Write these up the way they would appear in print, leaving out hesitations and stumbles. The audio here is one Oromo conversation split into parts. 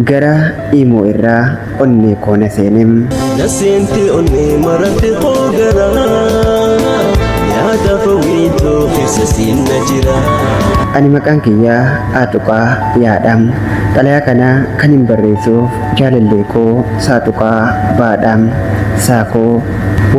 gara immoo irraa onnee koona seenem. Naseenti onnee maratti hoogara yaada fawwiitoo keessa siinna jira. Ani maqaan kiyyaa Aaxuqaa Yaadham. Xalayaa kana kan hin barreessuuf jaalallee koo Saaxuqaa Baadham Saakoo.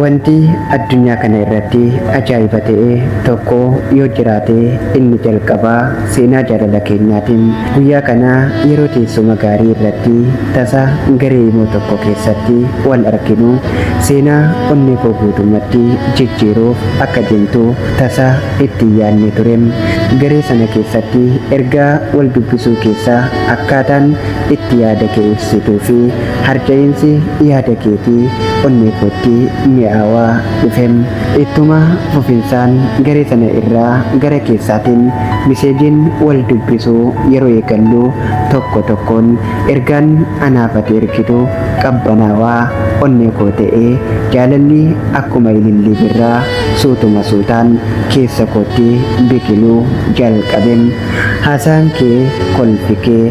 Wanti addunyaa kana irratti ajaa'iba ta'e tokko yoo jiraate inni jalqabaa seenaa jaalala keenyaatiin. Guyyaa kana yeroo teessuma gaarii irratti tasa garee immoo tokko keessatti wal arginu seenaa onnee koo guutummaatti jijjiiruuf akka deemtu tasa itti yaadne turem. Garee sana keessatti ergaa wal dubbisuu keessaa akkaataan itti yaada kee ibsituu fi harca'iinsi yaada keetii onnee kootti mi'aawaa dhufem. Ittuma fufinsaan garee sana irraa gara keessaatiin miseejiin wal dubbisuu yeroo eegallu tokko tokkoon ergaan anaaf ati ergitu qabbanaawaa onnee koo ta'ee jaalalli akkuma ilillii birraa suutuma suutaan keessa kootti biqiluu jalqabem. Haasaan kee kolfi kee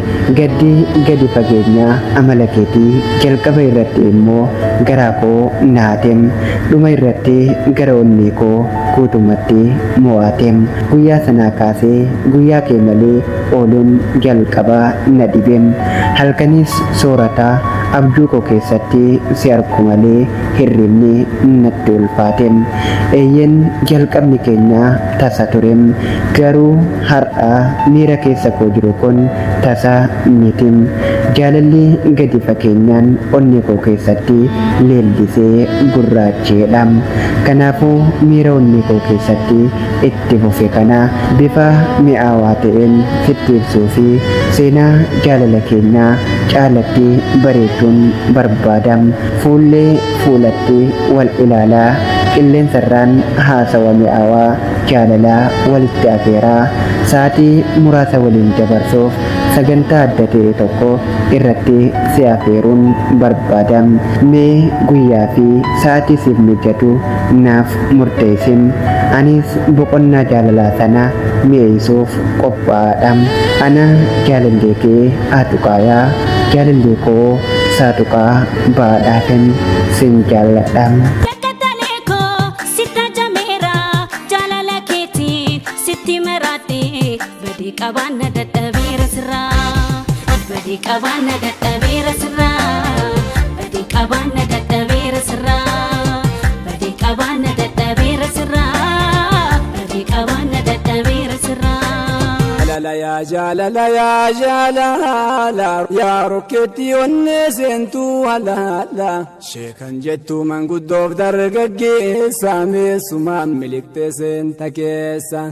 gadi fageenyaa amala keetii jalqaba irratti immoo garaa koo naatem. Dhuma irratti gara onnee koo guutummaatti mo'atem. Guyyaa sanaa kaasee guyyaa kee malee ooluun jalqaba na dhibem. Halkanis soorataa abjuu koo keessatti si argu malee hirribni natti ulfaatem. Eeyyen jalqabni keenya tasa turem. Garuu har'a miira keessa koo jiru kun tasa mitim. Jaalalli gadi fageenyaan onnee koo keessatti leellisee gurraacheedha. Kanaafuu miira onnee koo keessatti itti fufe kana bifa mi'aawaa ta'een sitti ibsuu fi seenaa jaalala keenyaa caalatti bareechuun barbaadam. Fuullee fuulatti wal ilaalaa qilleensarraan haasawa mi'aawaa jaalalaa walitti afeeraa sa'aatii muraasa waliin dabarsuuf sagantaa adda ta'e tokko irratti si afeeruun barbaadam. Mee guyyaa fi sa'aatii siif mijatu naaf murteessim. Anis boqonnaa jaalalaa sana mi'eessuuf qophaa'aadha. Ana jaalallee kee Aaxuqaayaa, jaalallee koo Saaxuqaa Baadhaafin sin jaalladha. Qabanna dadhabeera sirraa badii qabanna dadhabeera sirraa badii qabanna dadhabeera sirraa badii qabanna dadhabeera sirraa badii qabanna dadhabeera sirraa. Jaalala yaa rokkeetti onnee seentuu halaala sheekan jettu manguddoof dargaggeessa meessumaan miliqxee seenta keessa.